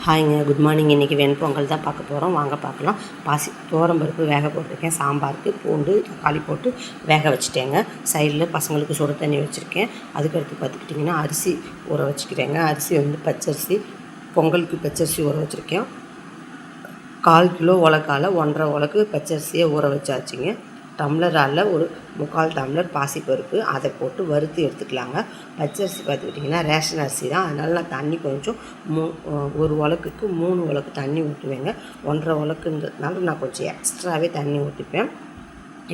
ஹாய்ங்க, good morning. இன்றைக்கி வெண்பொங்கல் தான் பார்க்க போகிறோம். வாங்க பார்க்கலாம். துவரம்பருப்பு வேக போட்டிருக்கேன். சாம்பாருக்கு பூண்டு தக்காளி போட்டு வேக வச்சுட்டேங்க. சைடில் பசங்களுக்கு சுடு தண்ணி வச்சுருக்கேன். அதுக்கடுத்து பார்த்துக்கிட்டிங்கன்னா அரிசி ஊற வச்சுக்கிறேங்க. அரிசி பச்சரிசி, பொங்கலுக்கு பச்சரிசி ஊற வச்சுருக்கேன். 1/4 கிலோ உலக்கால் 1.5 உலக்கு பச்சரிசியை ஊற வச்சாச்சுங்க. டம்ளரால் ஒரு 3/4 டம்ளர் பாசிப்பருப்பு அதை போட்டு வறுத்து எடுத்துக்கலாங்க. பச்சரிசி பார்த்துக்கிட்டிங்கன்னா ரேஷன் அரிசி தான், அதனால் நான் தண்ணி கொஞ்சம் ஒரு உலக்குக்கு 3 உலக்கு தண்ணி ஊற்றுவேங்க. 1.5 உலக்குன்றதுனால நான் கொஞ்சம் எக்ஸ்ட்ராவே தண்ணி ஊற்றிப்பேன்.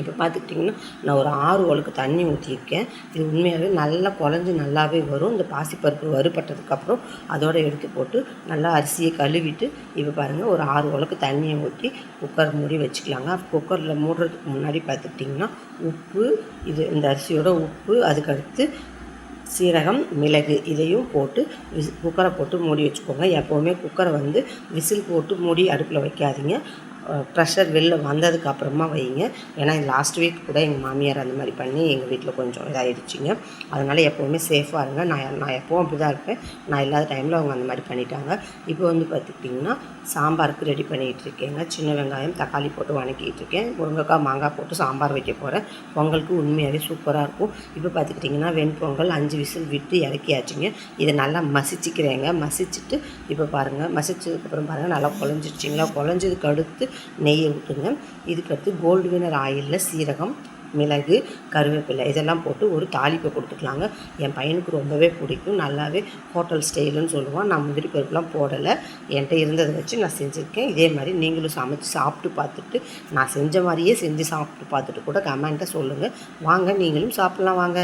இப்போ பார்த்துக்கிட்டிங்கன்னா நான் ஒரு 6 உலக்கு தண்ணி ஊற்றியிருக்கேன். இது உண்மையாகவே நல்லா குழஞ்சி நல்லாவே வரும். இந்த பாசிப்பருப்பு வறுபட்டதுக்கப்புறம் அதோடு எடுத்து போட்டு நல்லா அரிசியை கழுவிட்டு இப்போ பாருங்கள் ஒரு 6 உலக்கு தண்ணியை ஊற்றி குக்கர் மூடி வச்சுக்கலாங்க. குக்கரில் மூடுறதுக்கு முன்னாடி பார்த்துக்கிட்டிங்கன்னா உப்பு, இந்த அரிசியோட உப்பு, அதுக்கடுத்து சீரகம், மிளகு இதையும் போட்டு குக்கரை போட்டு மூடி வச்சுக்கோங்க. எப்போவுமே குக்கரை விசில் போட்டு மூடி அடுப்பில் வைக்காதீங்க. ப்ரெஷர் வெளில வந்ததுக்கு அப்புறமா வைங்க. ஏன்னா லாஸ்ட் வீக் கூட எங்கள் மாமியார் அந்த மாதிரி பண்ணி எங்கள் வீட்டில் கொஞ்சம் இதாகிடுச்சிங்க. அதனால் எப்போவுமே சேஃபாக இருங்க. நான் எப்போவும் அப்படி தான் இருப்பேன். நான் இல்லாத டைமில் அவங்க அந்த மாதிரி பண்ணிட்டாங்க. இப்போ பார்த்துக்கிட்டிங்கன்னா சாம்பாருக்கு ரெடி பண்ணிகிட்டு இருக்கேங்க. சின்ன வெங்காயம் தக்காளி போட்டு வணக்கிட்டு இருக்கேன். முருங்கைக்காய் மாங்காய் போட்டு சாம்பார் வைக்க போகிறேன். பொங்கலுக்கு உண்மையாகவே சூப்பராக இருக்கும். இப்போ பார்த்துக்கிட்டிங்கன்னா வெண்பொங்கல் 5 விசில் விட்டு இறக்கியாச்சுங்க. இதை நல்லா மசிச்சுக்கிறேங்க. மசிச்சுட்டு இப்போ பாருங்கள், மசிச்சதுக்கப்புறம் பாருங்கள் நல்லா குழஞ்சிருச்சிங்களா. குழஞ்சதுக்கு அடுத்து நெய்யை ஊற்றுங்க. இதுக்கடுத்து கோல்டு வினர் ஆயிலில் சீரகம், மிளகு, கருவேப்பிலை இதெல்லாம் போட்டு ஒரு தாளிப்பை கொடுத்துக்கலாங்க. என் பையனுக்கு ரொம்பவே பிடிக்கும். நல்லாவே ஹோட்டல் ஸ்டைலுன்னு சொல்லுவான். நான் முந்திரி பருப்புலாம் போடலை, என்கிட்ட இருந்ததை வச்சு நான் செஞ்சுருக்கேன். இதே மாதிரி நீங்களும் சமைச்சு சாப்பிட்டு பார்த்துட்டு, நான் செஞ்ச மாதிரியே செஞ்சு சாப்பிட்டு பார்த்துட்டு கூட கமெண்ட்டை சொல்லுங்கள். வாங்க, நீங்களும் சாப்பிட்லாம் வாங்க.